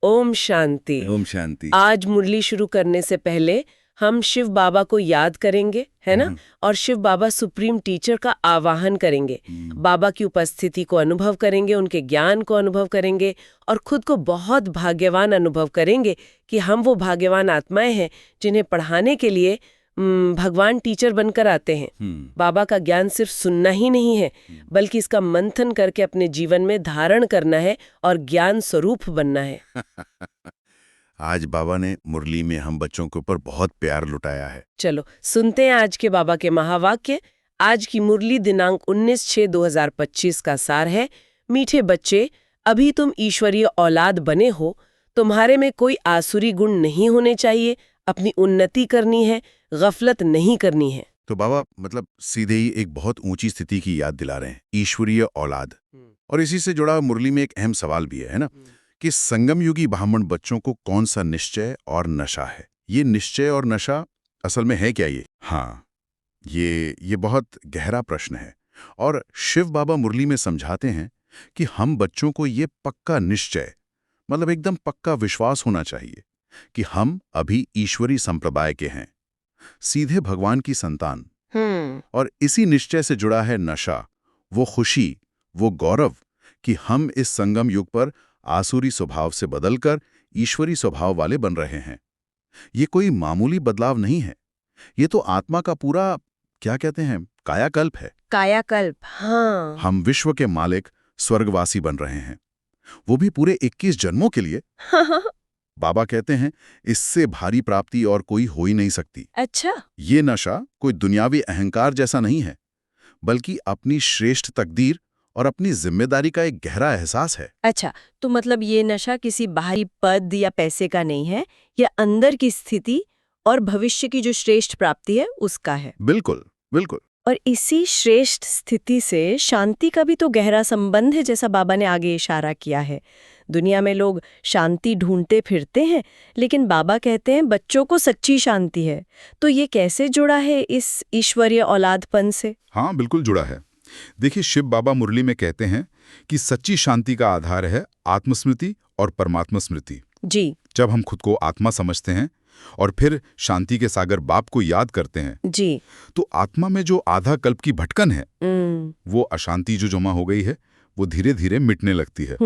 ओम शांति। ओम शांति। आज मुरली शुरू करने से पहले हम शिव बाबा को याद करेंगे, है ना? और शिव बाबा सुप्रीम टीचर का आवाहन करेंगे। बाबा की उपस्थिति को अनुभव करेंगे, उनके ज्ञान को अनुभव करेंगे और खुद को बहुत भाग्यवान अनुभव करेंगे कि हम वो भाग्यवान आत्माएं हैं जिन्हें पढ़ाने के लिए भगवान टीचर बनकर आते हैं। बाबा का ज्ञान सिर्फ सुनना ही नहीं है, बल्कि इसका मंथन करके अपने जीवन में धारण करना है और ज्ञान स्वरूप बनना है। आज बाबा ने मुरली में हम बच्चों के ऊपर बहुत प्यार लुटाया है। चलो सुनते हैं आज के बाबा के महावाक्य। आज की मुरली दिनांक 19/6/2025 का सार है, मीठे बच्चे, अभी तुम ईश्वरीय औलाद बने हो, तुम्हारे में कोई आसुरी गुण नहीं होने चाहिए, अपनी उन्नति करनी है, गफलत नहीं करनी है। तो बाबा मतलब सीधे ही एक बहुत ऊंची स्थिति की याद दिला रहे हैं, ईश्वरीय औलाद। और इसी से जुड़ा मुरली में एक अहम सवाल भी है ना, कि संगम युगी ब्राह्मण बच्चों को कौन सा निश्चय और नशा है। ये निश्चय और नशा असल में है क्या ये? हाँ, ये बहुत गहरा प्रश्न है। और शिव बाबा मुरली में समझाते हैं कि हम बच्चों को ये पक्का निश्चय, मतलब एकदम पक्का विश्वास होना चाहिए कि हम अभी ईश्वरी संप्रदाय के हैं, सीधे भगवान की संतान। और इसी निश्चय से जुड़ा है नशा, वो खुशी, वो गौरव कि हम इस संगम युग पर आसुरी स्वभाव से बदलकर ईश्वरी स्वभाव वाले बन रहे हैं। ये कोई मामूली बदलाव नहीं है, ये तो आत्मा का पूरा, क्या कहते हैं, कायाकल्प है। कायाकल्प, हाँ। हम विश्व के मालिक, स्वर्गवासी बन रहे हैं, वो भी पूरे 21 जन्मों के लिए। बाबा कहते हैं इससे भारी प्राप्ति और कोई हो ही नहीं सकती। अच्छा। ये नशा कोई दुनियावी अहंकार जैसा नहीं है, बल्कि अपनी श्रेष्ठ तकदीर और अपनी जिम्मेदारी का एक गहरा एहसास है। अच्छा, तो मतलब ये नशा किसी बाहरी पद या पैसे का नहीं है, ये अंदर की स्थिति और भविष्य की जो श्रेष्ठ प्राप्ति है उसका है। बिल्कुल बिल्कुल। और इसी श्रेष्ठ स्थिति से शांति का भी तो गहरा संबंध है, जैसा बाबा ने आगे इशारा किया है। दुनिया में लोग शांति ढूंढते फिरते हैं, लेकिन बाबा कहते हैं बच्चों को सच्ची शांति है। तो ये कैसे जुड़ा है इस ईश्वरीय औलादपन से? हाँ, बिल्कुल जुड़ा है। देखिए, शिव बाबा मुरली में कहते हैं कि सच्ची शांति का आधार है आत्मस्मृति और परमात्मा स्मृति। जी। जब हम खुद को आत्मा समझते हैं और फिर शांति के सागर बाप को याद करते हैं, जी, तो आत्मा में जो आधा कल्प की भटकन है, वो अशांति जो जमा हो गई है, वो धीरे धीरे मिटने लगती है।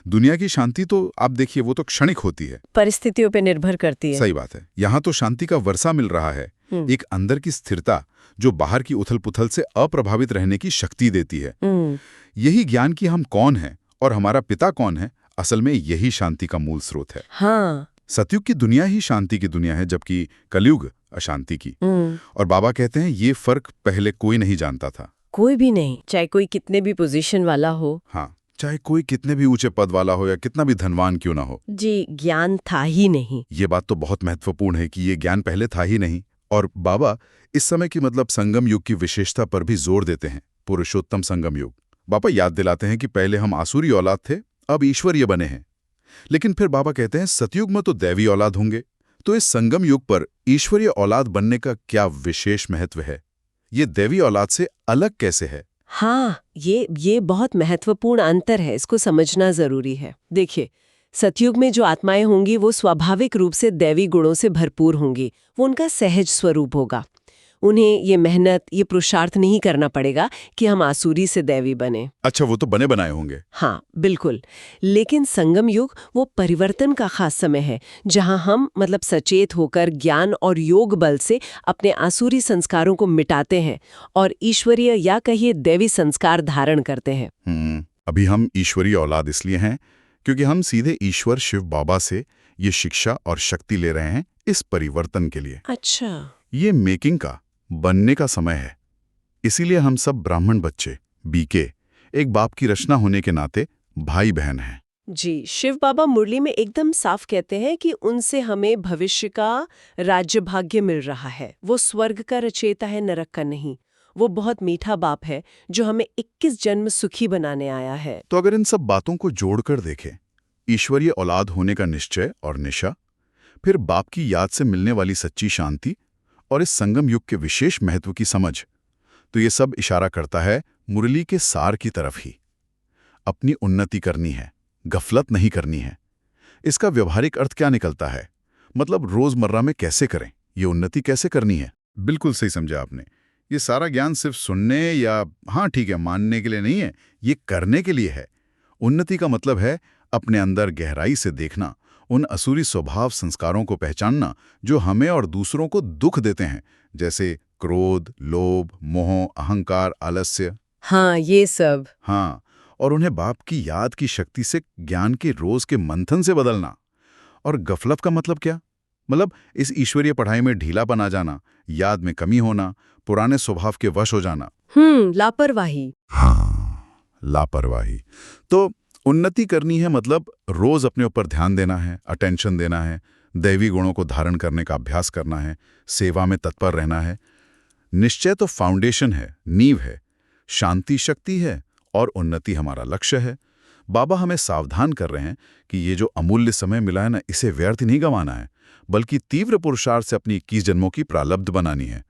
दुनिया की शांति तो आप देखिए, वो तो क्षणिक होती है, परिस्थितियों पे निर्भर करती है। सही बात है। यहाँ तो शांति का वर्षा मिल रहा है, एक अंदर की स्थिरता जो बाहर की उथल पुथल से अप्रभावित रहने की शक्ति देती है। यही ज्ञान कि हम कौन हैं और हमारा पिता कौन है, असल में यही शांति का मूल स्रोत है। हाँ। सतयुग की दुनिया ही शांति की दुनिया है, जबकि कलयुग अशांति की। और बाबा कहते हैं ये फर्क पहले कोई नहीं जानता था। कोई भी नहीं, चाहे कोई कितने भी पोजीशन वाला हो। हाँ, चाहे कोई कितने भी ऊंचे पद वाला हो या कितना भी धनवान क्यों ना हो। जी, ज्ञान था ही नहीं। ये बात तो बहुत महत्वपूर्ण है कि ये ज्ञान पहले था ही नहीं। और बाबा इस समय की मतलब संगम युग की विशेषता पर भी जोर देते हैं, पुरुषोत्तम संगम युग। बाबा याद दिलाते हैं कि पहले हम आसुरी औलाद थे, अब ईश्वरीय बने हैं। लेकिन फिर बाबा कहते हैं सतयुग में तो दैवी औलाद होंगे। तो इस संगम युग पर ईश्वरीय औलाद बनने का क्या विशेष महत्व है? ये दैवी औलाद से अलग कैसे है? हाँ, ये बहुत महत्वपूर्ण अंतर है, इसको समझना जरूरी है। देखिए, सतयुग में जो आत्माएं होंगी वो स्वाभाविक रूप से दैवी गुणों से भरपूर होंगी, वो उनका सहज स्वरूप होगा। उन्हें ये मेहनत, ये पुरुषार्थ नहीं करना पड़ेगा कि हम आसुरी से दैवी बने। अच्छा, वो तो बने बनाए होंगे। हाँ बिल्कुल। लेकिन संगम युग वो परिवर्तन का खास समय है, जहाँ हम मतलब सचेत होकर ज्ञान और योग बल से अपने आसुरी संस्कारों को मिटाते हैं और ईश्वरीय या कहिए दैवी संस्कार धारण करते हैं। अभी हम ईश्वरीय औलाद इसलिए हैं क्योंकि हम सीधे ईश्वर शिव बाबा से ये शिक्षा और शक्ति ले रहे हैं इस परिवर्तन के लिए। अच्छा, ये मेकिंग का, बनने का समय है। इसीलिए हम सब ब्राह्मण बच्चे, बीके, एक बाप की रचना होने के नाते भाई बहन हैं। जी। शिव बाबा मुरली में एकदम साफ कहते हैं कि उनसे हमें भविष्य का राज्य भाग्य मिल रहा है। वो स्वर्ग का रचयिता है, नरक का नहीं। वो बहुत मीठा बाप है जो हमें 21 जन्म सुखी बनाने आया है। तो अगर इन सब बातों को जोड़कर देखें, ईश्वरीय औलाद होने का निश्चय और निशा, फिर बाप की याद से मिलने वाली सच्ची शांति और इस संगम युग के विशेष महत्व की समझ, तो ये सब इशारा करता है मुरली के सार की तरफ ही। अपनी उन्नति करनी है, गफलत नहीं करनी है, इसका व्यवहारिक अर्थ क्या निकलता है? मतलब रोजमर्रा में कैसे करें, ये उन्नति कैसे करनी है? बिल्कुल सही समझा आपने। ये सारा ज्ञान सिर्फ सुनने या हाँ ठीक है मानने के लिए नहीं है, ये करने के लिए है। उन्नति का मतलब है अपने अंदर गहराई से देखना, उन असुरी स्वभाव संस्कारों को पहचानना जो हमें और दूसरों को दुख देते हैं, जैसे क्रोध, लोभ, मोह, अहंकार, आलस्य। हाँ, ये सब। हाँ, और उन्हें बाप की याद की शक्ति से ज्ञान के रोज के मंथन से बदलना। और गफलत का मतलब क्या? मतलब इस ईश्वरीय पढ़ाई में ढीलापन आ जाना, याद में कमी होना, पुराने स्वभाव के वश हो जाना। लापरवाही। हाँ, लापरवाही। तो उन्नति करनी है मतलब रोज अपने ऊपर ध्यान देना है, अटेंशन देना है, दैवी गुणों को धारण करने का अभ्यास करना है, सेवा में तत्पर रहना है। निश्चय तो फाउंडेशन है, नींव है, शांति शक्ति है और उन्नति हमारा लक्ष्य है। बाबा हमें सावधान कर रहे हैं कि ये जो अमूल्य समय मिला है ना, इसे व्यर्थ नहीं गंवाना है, बल्कि तीव्र पुरुषार्थ से अपनी 21 जन्मों की प्रारब्ध बनानी है।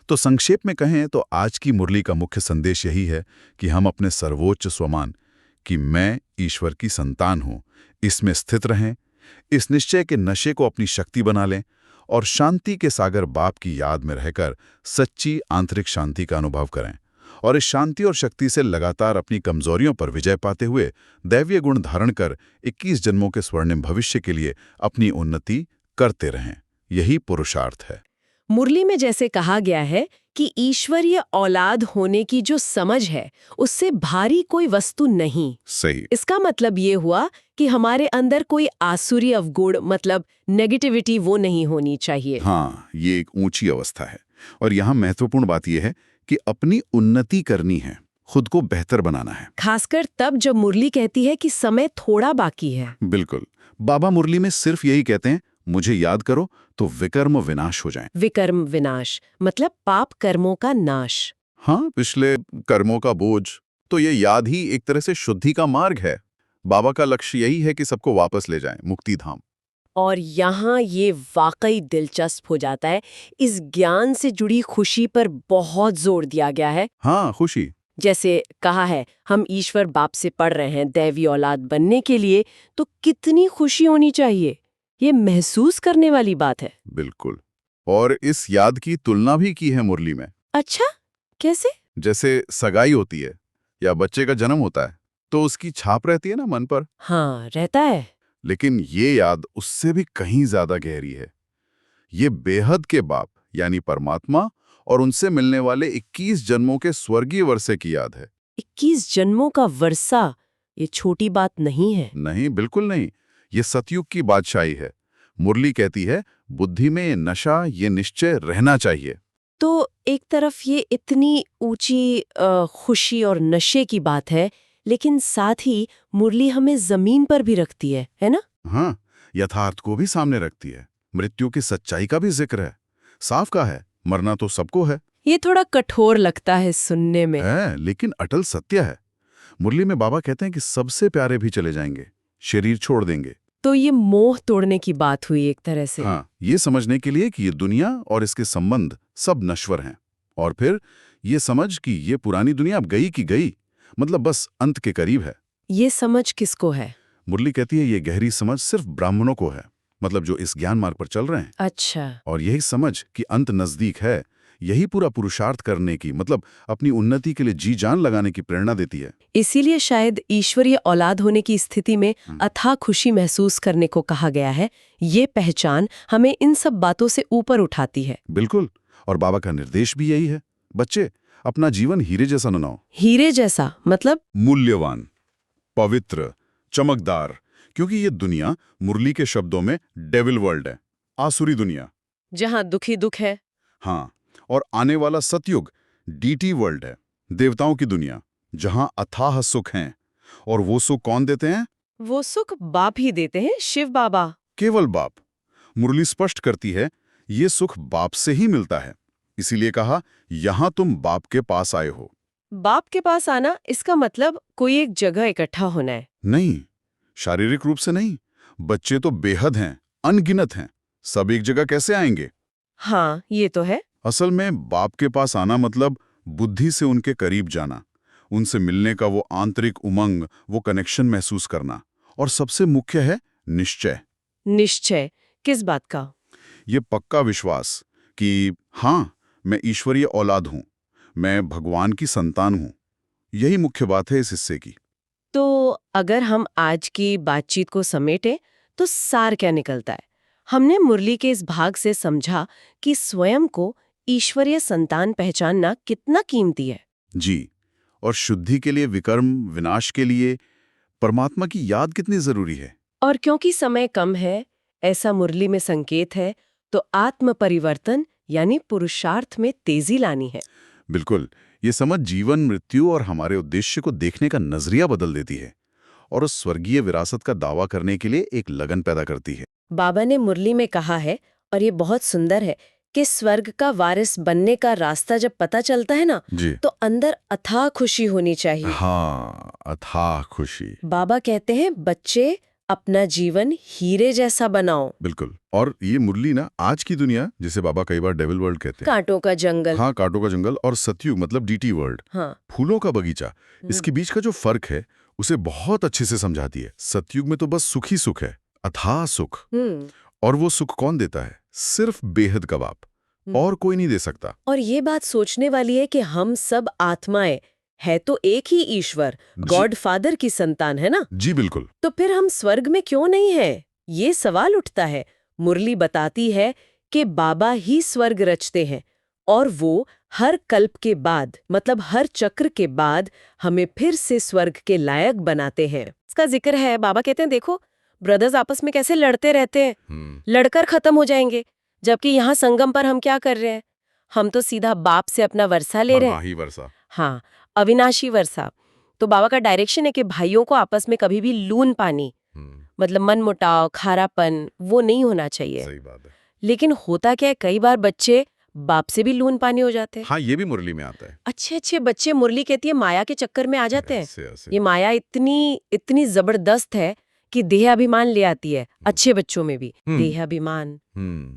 तो संक्षेप में कहें तो आज की मुरली का मुख्य संदेश यही है कि हम अपने सर्वोच्च स्वमान कि मैं ईश्वर की संतान हूं, इसमें स्थित रहें, इस निश्चय के नशे को अपनी शक्ति बना लें और शांति के सागर बाप की याद में रहकर सच्ची आंतरिक शांति का अनुभव करें। और इस शांति और शक्ति से लगातार अपनी कमजोरियों पर विजय पाते हुए दैवीय गुण धारण कर 21 जन्मों के स्वर्णिम भविष्य के लिए अपनी उन्नति करते रहें। यही पुरुषार्थ है। मुरली में जैसे कहा गया है कि ईश्वरीय औलाद होने की जो समझ है उससे भारी कोई वस्तु नहीं। सही। इसका मतलब ये हुआ कि हमारे अंदर कोई आसुरी अवगुण मतलब नेगेटिविटी वो नहीं होनी चाहिए। हाँ, ये एक ऊंची अवस्था है। और यहाँ महत्वपूर्ण बात यह है कि अपनी उन्नति करनी है, खुद को बेहतर बनाना है। खासकर तब जब मुरली कहती है कि समय थोड़ा बाकी है। बिल्कुल। बाबा मुरली में सिर्फ यही कहते हैं, मुझे याद करो तो विकर्म विनाश हो जाएं। विकर्म विनाश मतलब पाप कर्मों का नाश। हाँ, पिछले कर्मों का बोझ। तो ये याद ही एक तरह से शुद्धि का मार्ग है। बाबा का लक्ष्य यही है कि सबको वापस ले जाएं मुक्ति धाम। और यहाँ ये वाकई दिलचस्प हो जाता है। इस ज्ञान से जुड़ी खुशी पर बहुत जोर दिया गया है। हाँ, खुशी। जैसे कहा है हम ईश्वर बाप से पढ़ रहे हैं दैवी औलाद बनने के लिए, तो कितनी खुशी होनी चाहिए। ये महसूस करने वाली बात है। बिल्कुल। और इस याद की तुलना भी की है मुरली में। अच्छा, कैसे? जैसे सगाई होती है या बच्चे का जन्म होता है तो उसकी छाप रहती है ना मन पर। हाँ, रहता है। लेकिन ये याद उससे भी कहीं ज्यादा गहरी है। ये बेहद के बाप यानी परमात्मा और उनसे मिलने वाले 21 जन्मों के स्वर्गीय वर्षे की याद है। 21 जन्मों का वर्षा, ये छोटी बात नहीं है। नहीं, बिल्कुल नहीं। ये सतयुग की बादशाही है। मुरली कहती है बुद्धि में ये नशा, ये निश्चय रहना चाहिए। तो एक तरफ ये इतनी ऊंची खुशी और नशे की बात है, लेकिन साथ ही मुरली हमें जमीन पर भी रखती है ना? हाँ, यथार्थ को भी सामने रखती है। मृत्यु की सच्चाई का भी जिक्र है। साफ कहा है, मरना तो सबको है। ये थोड़ा कठोर लगता है सुनने में। है, लेकिन अटल सत्य है। मुरली में बाबा कहते हैं कि सबसे प्यारे भी चले जाएंगे, शरीर छोड़ देंगे। तो ये मोह तोड़ने की बात हुई एक तरह से। हाँ, ये समझने के लिए कि ये दुनिया और इसके संबंध सब नश्वर हैं। और फिर ये समझ कि ये पुरानी दुनिया अब गई की गई, मतलब बस अंत के करीब है। ये समझ किसको है? मुरली कहती है ये गहरी समझ सिर्फ ब्राह्मणों को है, मतलब जो इस ज्ञान मार्ग पर चल रहे हैं। अच्छा। और यही समझ कि अंत नजदीक है, यही पूरा पुरुषार्थ करने की, मतलब अपनी उन्नति के लिए जी जान लगाने की प्रेरणा देती है। इसीलिए शायद ईश्वरीय औलाद होने की स्थिति में अथाह खुशी महसूस करने को कहा गया है। ये पहचान हमें इन सब बातों से ऊपर उठाती है। बिल्कुल। और बाबा का निर्देश भी यही है, बच्चे अपना जीवन हीरे जैसा बनाओ। हीरे जैसा मतलब? मूल्यवान, पवित्र, चमकदार। क्योंकि ये दुनिया मुरली के शब्दों में डेविल वर्ल्ड है, आसुरी दुनिया, जहाँ दुखी दुख है। हाँ, और आने वाला सतयुग डीटी वर्ल्ड है, देवताओं की दुनिया, जहाँ अथाह सुख हैं। और वो सुख कौन देते हैं? वो सुख बाप ही देते हैं, शिव बाबा। केवल बाप। मुरली स्पष्ट करती है ये सुख बाप से ही मिलता है। इसीलिए कहा यहां तुम बाप के पास आए हो। बाप के पास आना, इसका मतलब कोई एक जगह इकट्ठा होना है? नहीं, शारीरिक रूप से नहीं। बच्चे तो बेहद हैं, अनगिनत हैं, सब एक जगह कैसे आएंगे? हाँ, ये तो है। असल में बाप के पास आना मतलब बुद्धि से उनके करीब जाना, उनसे मिलने का वो आंतरिक उमंग, वो कनेक्शन महसूस करना। और सबसे मुख्य है निश्चय। निश्चय किस बात का? ये पक्का विश्वास कि हाँ, मैं ईश्वरीय औलाद हूं, मैं भगवान की संतान हूं। यही मुख्य बात है इस हिस्से की। तो अगर हम आज की बातचीत को समेटें तो सार क्या निकलता है? हमने मुरली के इस भाग से समझा कि स्वयं को ईश्वरीय संतान पहचानना कितना कीमती है। जी, और शुद्धि के लिए विकर्म, विनाश के लिए परमात्मा की याद कितनी जरूरी है। और क्योंकि समय कम है, ऐसा मुरली में संकेत है, तो आत्म परिवर्तन यानी पुरुषार्थ में तेजी लानी है। बिल्कुल, ये समझ जीवन, मृत्यु और हमारे उद्देश्य को देखने का नजरिया बदल देती है और उस स्वर्गीय विरासत का दावा करने के लिए एक लगन पैदा करती है। बाबा ने मुरली में कहा है, और ये बहुत सुंदर है, कि स्वर्ग का वारिस बनने का रास्ता जब पता चलता है ना, जी, तो अंदर अथाह खुशी होनी चाहिए। हाँ, अथाह खुशी। बाबा कहते हैं, बच्चे अपना जीवन हीरे जैसा बनाओ। बिल्कुल, और ये मुरली ना आज की दुनिया, जिसे बाबा कई बार डेविल वर्ल्ड कहते हैं, कांटों का जंगल। हाँ, कांटों का जंगल, और सतयुग मतलब डीटी वर्ल्ड, हाँ। फूलों का बगीचा, इसके बीच का जो फर्क है उसे बहुत अच्छे से समझाती है। सतयुग में तो बस सुख ही सुख है, अथाह सुख। और वो सुख कौन देता है? सिर्फ बेहद का बाप, और कोई नहीं दे सकता। और ये बात सोचने वाली है कि हम सब आत्माएं है तो एक ही ईश्वर, गॉड फादर की संतान है ना। जी बिल्कुल। तो फिर हम स्वर्ग में क्यों नहीं है? ये सवाल उठता है। मुरली बताती है कि बाबा ही स्वर्ग रचते हैं, और वो हर कल्प के बाद, मतलब हर चक्र के बाद, हमें फिर से स्वर्ग के लायक बनाते हैं। इसका जिक्र है, बाबा कहते हैं, देखो ब्रदर्स आपस में कैसे लड़ते रहते हैं, लड़कर खत्म हो जाएंगे, जबकि यहाँ संगम पर हम क्या कर रहे हैं? हम तो सीधा बाप से अपना वर्षा ले रहे हैं। वर्षा। हाँ, अविनाशी वर्षा। तो बाबा का डायरेक्शन है कि भाइयों को आपस में कभी भी लून पानी, मतलब मनमुटाव, खारापन, वो नहीं होना चाहिए। सही बात है। लेकिन होता क्या है, कई बार बच्चे बाप से भी लून पानी हो जाते हैं। हाँ, ये भी मुरली में आता है। अच्छे अच्छे बच्चे, मुरली कहती है, माया के चक्कर में आ जाते हैं। ऐसे। ये माया इतनी जबरदस्त है कि देहाभिमान ले आती है, अच्छे बच्चों में भी देहाभिमान।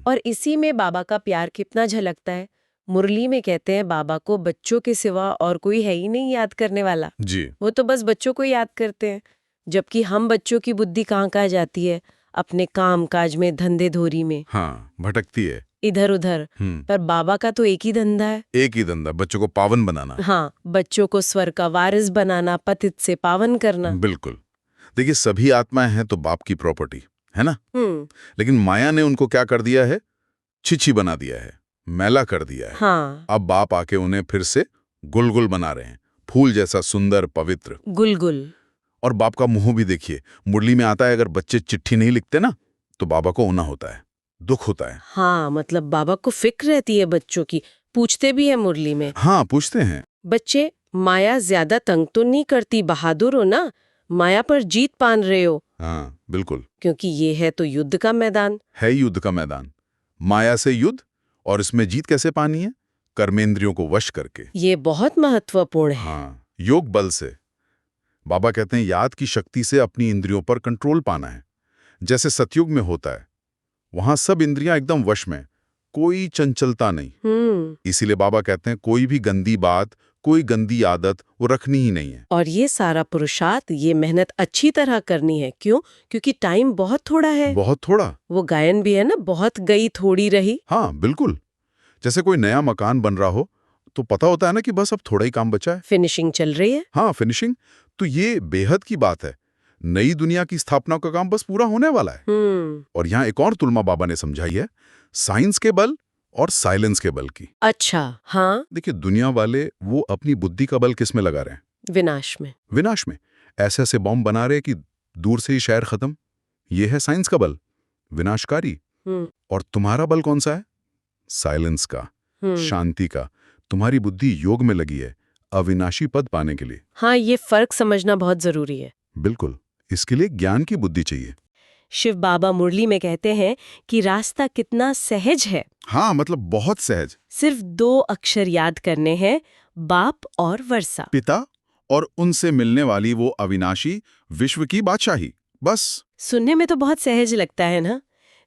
और इसी में बाबा का प्यार कितना झलकता है। मुरली में कहते हैं, बाबा को बच्चों के सिवा और कोई है ही नहीं याद करने वाला। जी। वो तो बस बच्चों को याद करते हैं, जबकि हम बच्चों की बुद्धि कहाँ जाती है, अपने काम काज में, धंधे धोरी में। हाँ, भटकती है इधर उधर। पर बाबा का तो एक ही धंधा है, एक ही धंधा, बच्चों को पावन बनाना। हाँ, बच्चों को स्वर्ग का वारिस बनाना, पतित से पावन करना। बिल्कुल। देखिए, सभी आत्माएं हैं तो बाप की प्रॉपर्टी है ना। लेकिन माया ने उनको क्या कर दिया है? छिछी बना दिया है, मैला कर दिया है। हाँ। अब बाप आके उन्हें फिर से गुलगुल बना रहे हैं, फूल जैसा सुंदर, पवित्र। गुलगुल। और बाप का मुंह भी देखिए, मुरली में आता है, अगर बच्चे चिट्ठी नहीं लिखते ना, तो बाबा को होना होता है, दुख होता है। हाँ, मतलब बाबा को फिक्र रहती है बच्चों की। पूछते भी है मुरली में। हाँ, पूछते हैं, बच्चे, माया ज्यादा तंग तो नहीं करती, बहादुर हो ना, माया पर जीत पान रहे हो। हाँ बिल्कुल, क्योंकि ये है तो युद्ध का मैदान है, युद्ध का मैदान, माया से युद्ध। और इसमें जीत कैसे पानी है? कर्मेंद्रियों को वश करके। ये बहुत महत्वपूर्ण है। हाँ, योग बल से। बाबा कहते हैं, याद की शक्ति से अपनी इंद्रियों पर कंट्रोल पाना है, जैसे सतयुग में होता है। वहां सब इंद्रियां एकदम वश में, कोई चंचलता नहीं। इसीलिए बाबा कहते हैं, कोई भी गंदी बात, कोई गंदी आदत वो रखनी ही नहीं है। और ये सारा पुरुषार्थ, ये मेहनत अच्छी तरह करनी है। क्यों? क्योंकि टाइम बहुत थोड़ा है। बहुत थोड़ा। वो गायन भी है ना, बहुत गई थोड़ी रही। हाँ बिल्कुल, जैसे कोई नया मकान बन रहा हो तो पता होता है ना कि बस अब थोड़ा ही काम बचा है, फिनिशिंग चल रही है। हाँ, फिनिशिंग। तो ये बेहद की बात है, नई दुनिया की स्थापना का काम बस पूरा होने वाला है। और यहाँ एक और तुलना बाबा ने समझाई है, साइंस के बल और साइलेंस के बल की। अच्छा, हाँ। देखिए, दुनिया वाले वो अपनी बुद्धि का बल किस में लगा रहे हैं? विनाश में। विनाश में। ऐसे ऐसे बॉम्ब बना रहे कि दूर से ही शहर खत्म। ये है साइंस का बल, विनाशकारी। और तुम्हारा बल कौन सा है? साइलेंस का, शांति का। तुम्हारी बुद्धि योग में लगी है, अविनाशी पद पाने के लिए। हाँ, ये फर्क समझना बहुत जरूरी है। बिल्कुल, इसके लिए ज्ञान की बुद्धि चाहिए। शिव बाबा मुरली में कहते हैं कि रास्ता कितना सहज है। हाँ, मतलब बहुत सहज। सिर्फ 2 अक्षर याद करने हैं, बाप और वर्षा। पिता और उनसे मिलने वाली वो अविनाशी विश्व की बादशाही, बस। सुनने में तो बहुत सहज लगता है ना,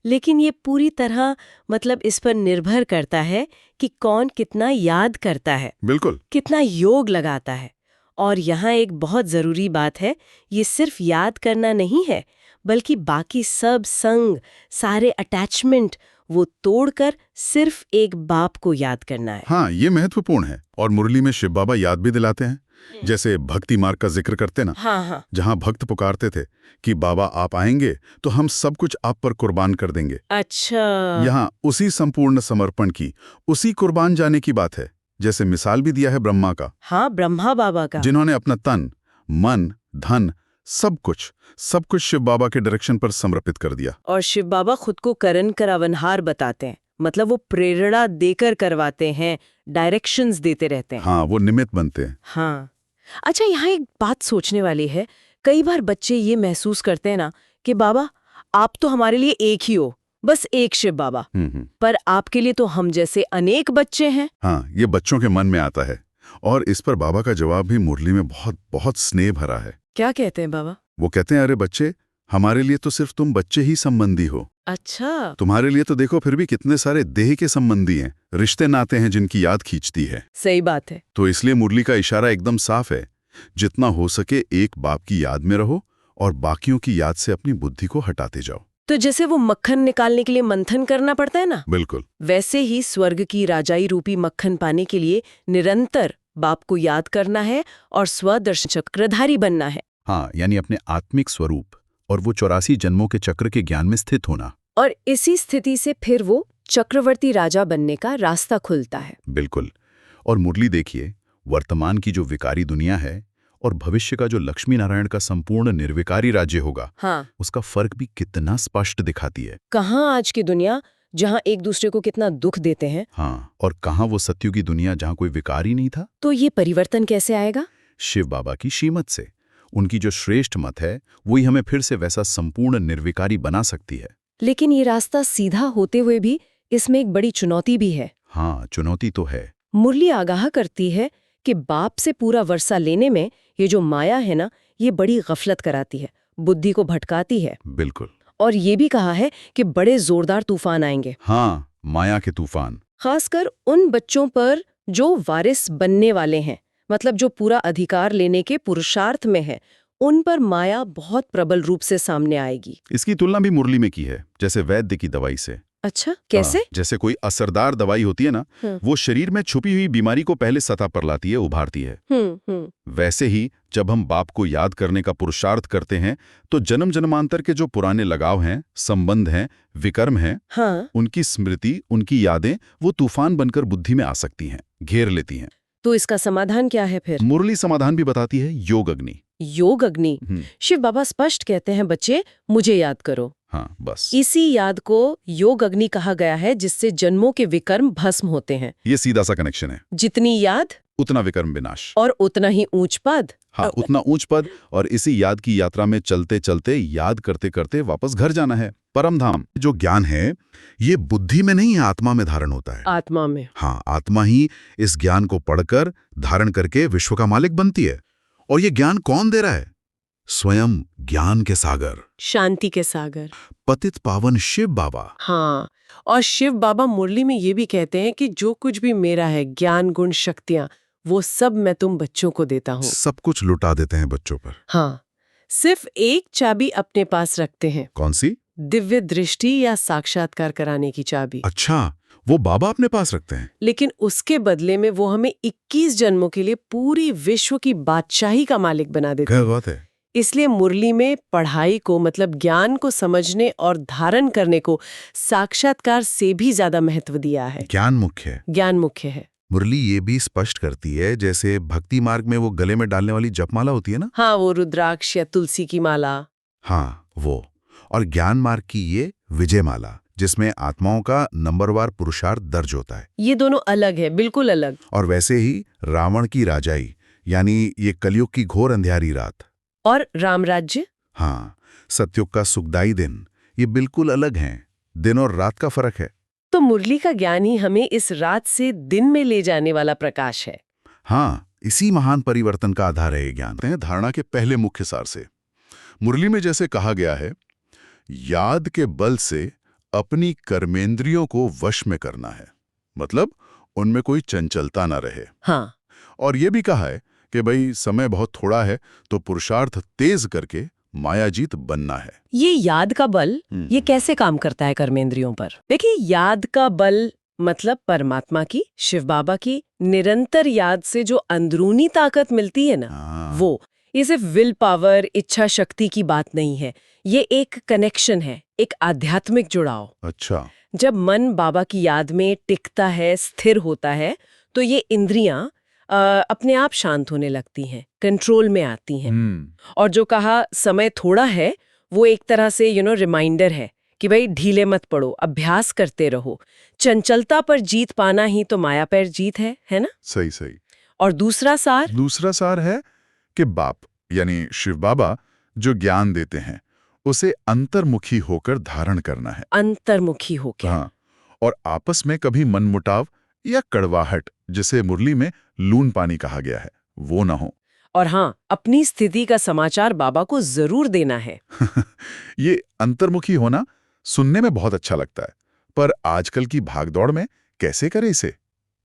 लेकिन ये पूरी तरह मतलब इस पर निर्भर करता है कि कौन कितना याद करता है, बिल्कुल, कितना योग लगाता है। और यहाँ एक बहुत जरूरी बात है, ये सिर्फ याद करना नहीं है, बल्कि बाकी सब संग, सारे अटैचमेंट वो तोड़कर सिर्फ एक बाप को याद करना है। हाँ, ये महत्वपूर्ण है। और मुरली में शिव बाबा याद भी दिलाते हैं, जैसे भक्ति मार्ग का जिक्र करते ना, हाँ, जहाँ भक्त पुकारते थे कि बाबा आप आएंगे तो हम सब कुछ आप पर कुर्बान कर देंगे। अच्छा। यहाँ उसी संपूर्ण समर्पण की, उसी कुर्बान जाने की बात है। जैसे मिसाल भी दिया है ब्रह्मा का। हाँ, ब्रह्मा बाबा का। जिन्होंने अपना तन, मन, धन सब कुछ शिव बाबा के डायरेक्शन पर समर्पित कर दिया। और शिव बाबा खुद को करण करावनहार बताते हैं, मतलब वो प्रेरणा देकर करवाते हैं, डायरेक्शंस देते रहते हैं। हाँ, वो निमित्त बनते हैं। हाँ। अच्छा, यहाँ एक बात सोचने वाली है। कई बार बच्चे ये महसूस करते हैं ना कि बाबा आप तो हमारे लिए एक ही हो, बस एक शिव बाबा, पर आपके लिए तो हम जैसे अनेक बच्चे हैं। हाँ, ये बच्चों के मन में आता है। और इस पर बाबा का जवाब भी मुरली में बहुत बहुत स्नेह भरा है। क्या कहते हैं बाबा? वो कहते हैं, अरे बच्चे, हमारे लिए तो सिर्फ तुम बच्चे ही संबंधी हो। अच्छा। तुम्हारे लिए तो देखो फिर भी कितने सारे देह के संबंधी हैं, रिश्ते नाते हैं जिनकी याद खींचती है। सही बात है। तो इसलिए मुरली का इशारा एकदम साफ है, जितना हो सके एक बाप की याद में रहो और बाकियों की याद से अपनी बुद्धि को हटाते जाओ। तो जैसे वो मक्खन निकालने के लिए मंथन करना पड़ता है ना, बिल्कुल वैसे ही स्वर्ग की राजाई रूपी मक्खन पाने के लिए निरंतर बाप को याद करना है और स्वदर्शन चक्रधारी बनना है। हाँ, यानी अपने आत्मिक स्वरूप और वो 84 जन्मों के चक्र के ज्ञान में स्थित होना। और इसी स्थिति से फिर वो चक्रवर्ती राजा बनने का रास्ता खुलता है। बिल्कुल। और मुरली देखिए, वर्तमान की जो विकारी दुनिया है और भविष्य का जो लक्ष्मी नारायण का संपूर्ण निर्विकारी राज्य होगा, हाँ, उसका फर्क भी कितना स्पष्ट दिखाती है। कहाँ आज की दुनिया जहाँ एक दूसरे को कितना दुख देते हैं, हाँ, और कहाँ वो सत्युगी दुनिया जहाँ कोई विकार ही नहीं था। तो ये परिवर्तन कैसे आएगा? शिव बाबा की श्रीमत से। उनकी जो श्रेष्ठ मत है वही हमें फिर से वैसा संपूर्ण निर्विकारी बना सकती है। लेकिन ये रास्ता सीधा होते हुए भी इसमें एक बड़ी चुनौती भी है। हाँ, चुनौती तो है। मुरली आगाह करती है कि बाप से पूरा वर्षा लेने में ये जो माया है ना, ये बड़ी गफलत कराती है, बुद्धि को भटकाती है। बिल्कुल। और ये भी कहा है कि बड़े जोरदार तूफान आएंगे। हाँ, माया के तूफान। खासकर उन बच्चों पर जो वारिस बनने वाले हैं, मतलब जो पूरा अधिकार लेने के पुरुषार्थ में है, उन पर माया बहुत प्रबल रूप से सामने आएगी। इसकी तुलना भी मुरली में की है, जैसे वैद्य की दवाई से। अच्छा, कैसे? जैसे कोई असरदार दवाई होती है ना, वो शरीर में छुपी हुई बीमारी को पहले सतह पर लाती है, उभारती है। वैसे ही जब हम बाप को याद करने का पुरुषार्थ करते हैं तो जन्म जन्मांतर के जो पुराने लगाव हैं, संबंध हैं, विकर्म हैं, हाँ, उनकी स्मृति, उनकी यादें वो तूफान बनकर बुद्धि में आ सकती हैं, घेर लेती हैं। तो इसका समाधान क्या है फिर? मुरली समाधान भी बताती है, योग अग्नि। योग अग्नि। शिव बाबा स्पष्ट कहते हैं, बच्चे मुझे याद करो। हाँ, बस इसी याद को योग अग्नि कहा गया है, जिससे जन्मों के विकर्म भस्म होते हैं। ये सीधा सा कनेक्शन है। जितनी याद उतना विकर्म विनाश, और उतना ही ऊंच पद। हाँ, उतना ऊंच पद। और इसी याद की यात्रा में चलते चलते, याद करते करते वापस घर जाना है, परम धाम। जो ज्ञान है ये बुद्धि में नहीं है, आत्मा में धारण होता है। आत्मा में। हाँ, आत्मा ही इस ज्ञान को पढ़कर धारण करके विश्व का मालिक बनती है। और ये ज्ञान कौन दे रहा है? स्वयं ज्ञान के सागर, शांति के सागर, पतित पावन शिव बाबा। हाँ, और शिव बाबा मुरली में ये भी कहते हैं कि जो कुछ भी मेरा है, ज्ञान, गुण, शक्तियां, वो सब मैं तुम बच्चों को देता हूँ। सब कुछ लुटा देते हैं बच्चों पर। हाँ, सिर्फ एक चाबी अपने पास रखते हैं। कौन सी? दिव्य दृष्टि या साक्षात्कार कराने की चाबी। अच्छा, वो बाबा अपने पास रखते हैं। लेकिन उसके बदले में वो हमें 21 जन्मों के लिए पूरी विश्व की बादशाही का मालिक बना देते हैं। क्या बात है। इसलिए मुरली में पढ़ाई को, मतलब ज्ञान को समझने और धारण करने को साक्षात्कार से भी ज्यादा महत्व दिया है। ज्ञान मुख्य है। ज्ञान मुख्य है। मुरली ये भी स्पष्ट करती है, जैसे भक्ति मार्ग में वो गले में डालने वाली जपमाला होती है ना, हाँ, वो रुद्राक्ष या तुलसी की माला। हाँ वो। और ज्ञान मार्ग की ये विजय माला, जिसमें आत्माओं का नंबरवार पुरुषार्थ दर्ज होता है। ये दोनों अलग है, बिल्कुल अलग। और वैसे ही रावण की राजाई, यानी ये कलयुग की घोर अंधियारी रात, और राम राज्य, हाँ, सतयुग का सुखदायी दिन, ये बिल्कुल अलग हैं। दिन और रात का फर्क है। तो मुरली का ज्ञान ही हमें इस रात से दिन में ले जाने वाला प्रकाश है। हाँ, इसी महान परिवर्तन का आधार है ये ज्ञान। धारणा के पहले मुख्य सार से मुरली में जैसे कहा गया है, याद के बल से अपनी कर्मेंद्रियों को वश में करना है, मतलब उनमें कोई चंचलता ना रहे। हाँ, और ये भी कहा है कि भाई समय बहुत थोड़ा है, तो पुरुषार्थ तेज करके मायाजीत बनना है। ये याद का बल, ये कैसे काम करता है कर्मेंद्रियों पर? देखिए, याद का बल मतलब परमात्मा की, शिव बाबा की निरंतर याद से जो अंदरूनी ताकत मिलती है ना, वो। ये सिर्फ विल पावर, इच्छा शक्ति की बात नहीं है। ये एक कनेक्शन है, एक आध्यात्मिक जुड़ाव। अच्छा। जब मन बाबा की याद में टिकता है, स्थिर होता है, तो ये इंद्रियां अपने आप शांत होने लगती हैं, कंट्रोल में आती हैं। और जो कहा समय थोड़ा है, वो एक तरह से रिमाइंडर है कि भाई ढीले मत पड़ो, अभ्यास करते रहो। चंचलता पर जीत पाना ही तो माया पर जीत है ना? सही सही। और दूसरा सार है कि बाप यानी शिव बाबा जो ज्ञान देते हैं उसे अंतर्मुखी होकर धारण करना है। अंतर्मुखी होकर। हाँ, और आपस में कभी मनमुटाव या कड़वाहट, जिसे मुरली में लून पानी कहा गया है, वो ना हो। और हाँ, अपनी स्थिति का समाचार बाबा को जरूर देना है। ये अंतर्मुखी होना सुनने में बहुत अच्छा लगता है, पर आजकल की भागदौड़ में कैसे करें इसे?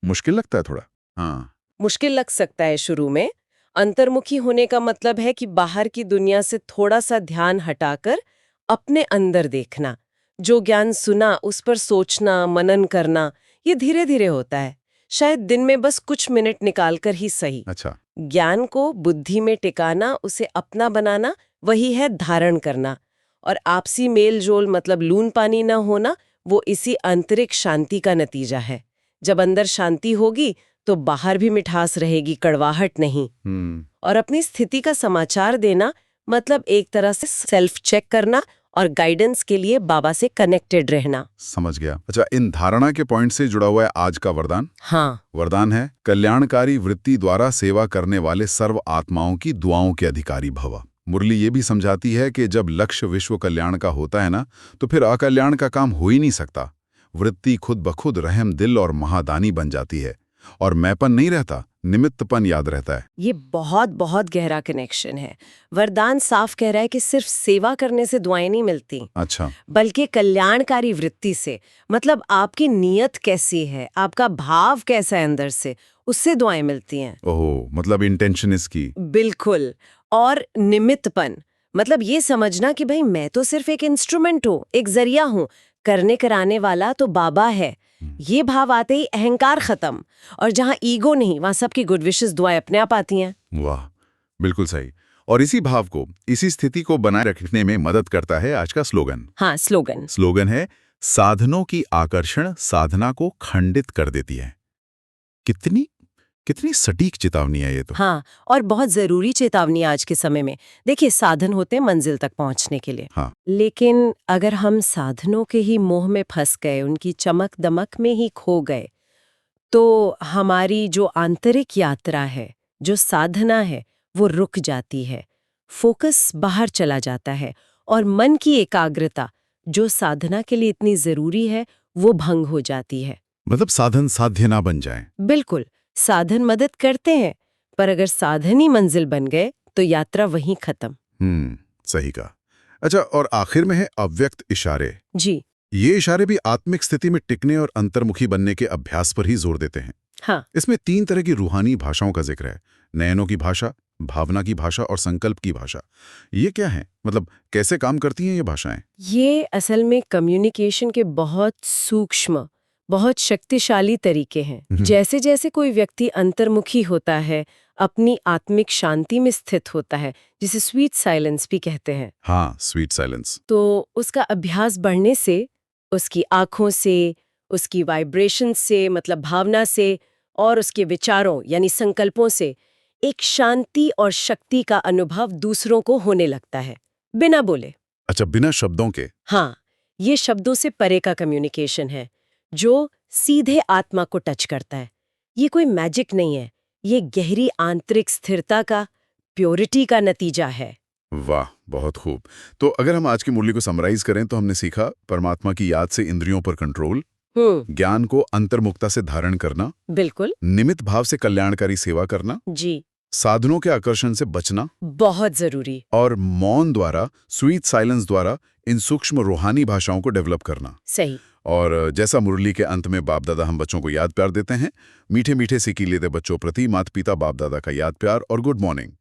मुश्किल लगता है थोड़ा। हाँ, मुश्किल लग सकता है शुरू में। अंतर्मुखी होने का मतलब है कि बाहर की दुनिया से थोड़ा सा ध्यान हटाकर अपने अंदर देखना। जो ज्ञान सुना उस पर सोचना, मनन करना, ये धीरे धीरे होता है। शायद दिन में बस कुछ मिनट निकालकर ही सही। अच्छा। ज्ञान को बुद्धि में टिकाना, उसे अपना बनाना, वही है धारण करना। और आपसी मेल जोल मतलब लून पानी न होना, वो इसी आंतरिक शांति का नतीजा है। जब अंदर शांति होगी तो बाहर भी मिठास रहेगी, कड़वाहट नहीं। और अपनी स्थिति का समाचार देना मतलब एक तरह से सेल्फ चेक करना और गाइडेंस के लिए बाबा से कनेक्टेड रहना। समझ गया। अच्छा, इन धारणा के पॉइंट से जुड़ा हुआ है आज का वरदान। हाँ, वरदान है कल्याणकारी वृत्ति द्वारा सेवा करने वाले सर्व आत्माओं की दुआओं के अधिकारी भव। मुरली ये भी समझाती है कि जब लक्ष्य विश्व कल्याण का होता है ना, तो फिर अकल्याण का काम हो ही नहीं सकता। वृत्ति खुद ब खुद रहम दिल और महादानी बन जाती है, और मैंपन नहीं रहता, निमित्तपन याद रहता है। ये बहुत बहुत गहरा कनेक्शन है। वरदान साफ कह रहा है कि सिर्फ सेवा करने से दुआएं नहीं मिलती। अच्छा। बल्कि कल्याणकारी वृत्ति से, मतलब आपकी नीयत कैसी है, आपका भाव कैसा है अंदर से, उससे दुआएं मिलती हैं। ओह, मतलब इंटेंशन इसकी। बिल्कुल। और निमित्तपन मतलब ये समझना कि भाई मैं तो सिर्फ एक इंस्ट्रूमेंट हूँ, एक जरिया हूँ, करने कराने वाला तो बाबा है। ये भाव आते ही अहंकार खत्म, और जहाँ ईगो नहीं, वहां सबकी गुड विशेस दुआएं अपने आप आती हैं। वाह, बिल्कुल सही। और इसी भाव को, इसी स्थिति को बनाए रखने में मदद करता है आज का स्लोगन। हाँ, स्लोगन है साधनों की आकर्षण साधना को खंडित कर देती है। कितनी सटीक चेतावनी है ये तो। हाँ, और बहुत जरूरी चेतावनी आज के समय में। देखिए, साधन होते हैं मंजिल तक पहुंचने के लिए। हाँ। लेकिन अगर हम साधनों के ही मोह में फंस गए, उनकी चमक दमक में ही खो गए, तो हमारी जो आंतरिक यात्रा है, जो साधना है, वो रुक जाती है। फोकस बाहर चला जाता है, और मन की एकाग्रता जो साधना के लिए इतनी जरूरी है, वो भंग हो जाती है। मतलब साधन साध्य ना बन जाए। बिल्कुल, साधन मदद करते हैं, पर अगर साधन ही मंजिल बन गए तो यात्रा वहीं खत्म। सही कहा। अच्छा, और आखिर में है अव्यक्त इशारे। जी। ये इशारे भी आत्मिक स्थिति में टिकने और अंतर्मुखी बनने के अभ्यास पर ही जोर देते हैं। हाँ। इसमें 3 तरह की रूहानी भाषाओं का जिक्र है। नयनों की भाषा, भावना की भाषा और संकल्प की भाषा। ये क्या है, मतलब कैसे काम करती हैं ये भाषाएं? ये असल में कम्युनिकेशन के बहुत सूक्ष्म, बहुत शक्तिशाली तरीके हैं। जैसे जैसे कोई व्यक्ति अंतर्मुखी होता है, अपनी आत्मिक शांति में स्थित होता है, जिसे स्वीट साइलेंस भी कहते हैं। हाँ, स्वीट साइलेंस। तो उसका अभ्यास बढ़ने से, उसकी आंखों से, उसकी वाइब्रेशन से मतलब भावना से, और उसके विचारों यानी संकल्पों से एक शांति और शक्ति का अनुभव दूसरों को होने लगता है, बिना बोले। अच्छा, बिना शब्दों के? हाँ, ये शब्दों से परे का कम्युनिकेशन है, जो सीधे आत्मा को टच करता है। ये कोई मैजिक नहीं है, ये गहरी आंतरिक स्थिरता का, प्योरिटी का नतीजा है। वाह, बहुत खूब। तो अगर हम आज की मुरली को समराइज करें तो हमने सीखा परमात्मा की याद से इंद्रियों पर कंट्रोल, ज्ञान को अंतर्मुखता से धारण करना, बिल्कुल, निमित्त भाव से कल्याणकारी सेवा करना, जी, साधनों के आकर्षण से बचना, बहुत जरूरी, और मौन द्वारा, स्वीट साइलेंस द्वारा इन सूक्ष्म रूहानी भाषाओं को डेवलप करना। सही। और जैसा मुरली के अंत में बाप दादा हम बच्चों को याद प्यार देते हैं, मीठे मीठे सिक्की लेते बच्चों प्रति माता पिता बाप दादा का याद प्यार और गुड मॉर्निंग।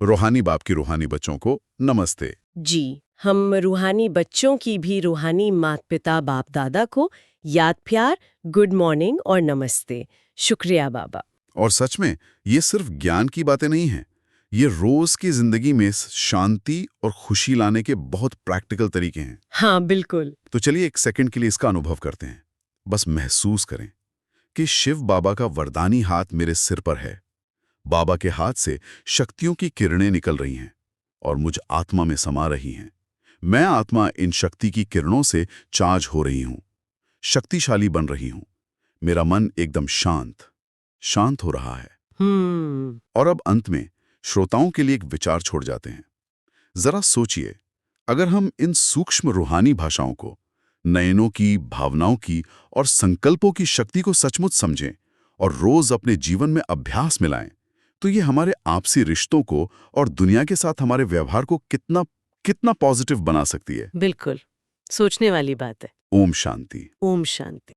रूहानी बाप की रूहानी बच्चों को नमस्ते। जी, हम रूहानी बच्चों की भी रूहानी माता पिता बाप दादा को याद प्यार, गुड मॉर्निंग और नमस्ते। शुक्रिया बाबा। और सच में ये सिर्फ ज्ञान की बातें नहीं हैं, ये रोज की जिंदगी में शांति और खुशी लाने के बहुत प्रैक्टिकल तरीके हैं। हाँ बिल्कुल। तो चलिए एक सेकंड के लिए इसका अनुभव करते हैं। बस महसूस करें कि शिव बाबा का वरदानी हाथ मेरे सिर पर है। बाबा के हाथ से शक्तियों की किरणें निकल रही हैं और मुझ आत्मा में समा रही हैं। मैं आत्मा इन शक्ति की किरणों से चार्ज हो रही हूं, शक्तिशाली बन रही हूं। मेरा मन एकदम शांत हो रहा है। और अब अंत में श्रोताओं के लिए एक विचार छोड़ जाते हैं। जरा सोचिए, अगर हम इन सूक्ष्म रूहानी भाषाओं को, नयनों की, भावनाओं की और संकल्पों की शक्ति को सचमुच समझें और रोज अपने जीवन में अभ्यास में लाएं, तो ये हमारे आपसी रिश्तों को और दुनिया के साथ हमारे व्यवहार को कितना पॉजिटिव बना सकती है। बिल्कुल, सोचने वाली बात है। ओम शांति। ओम शांति।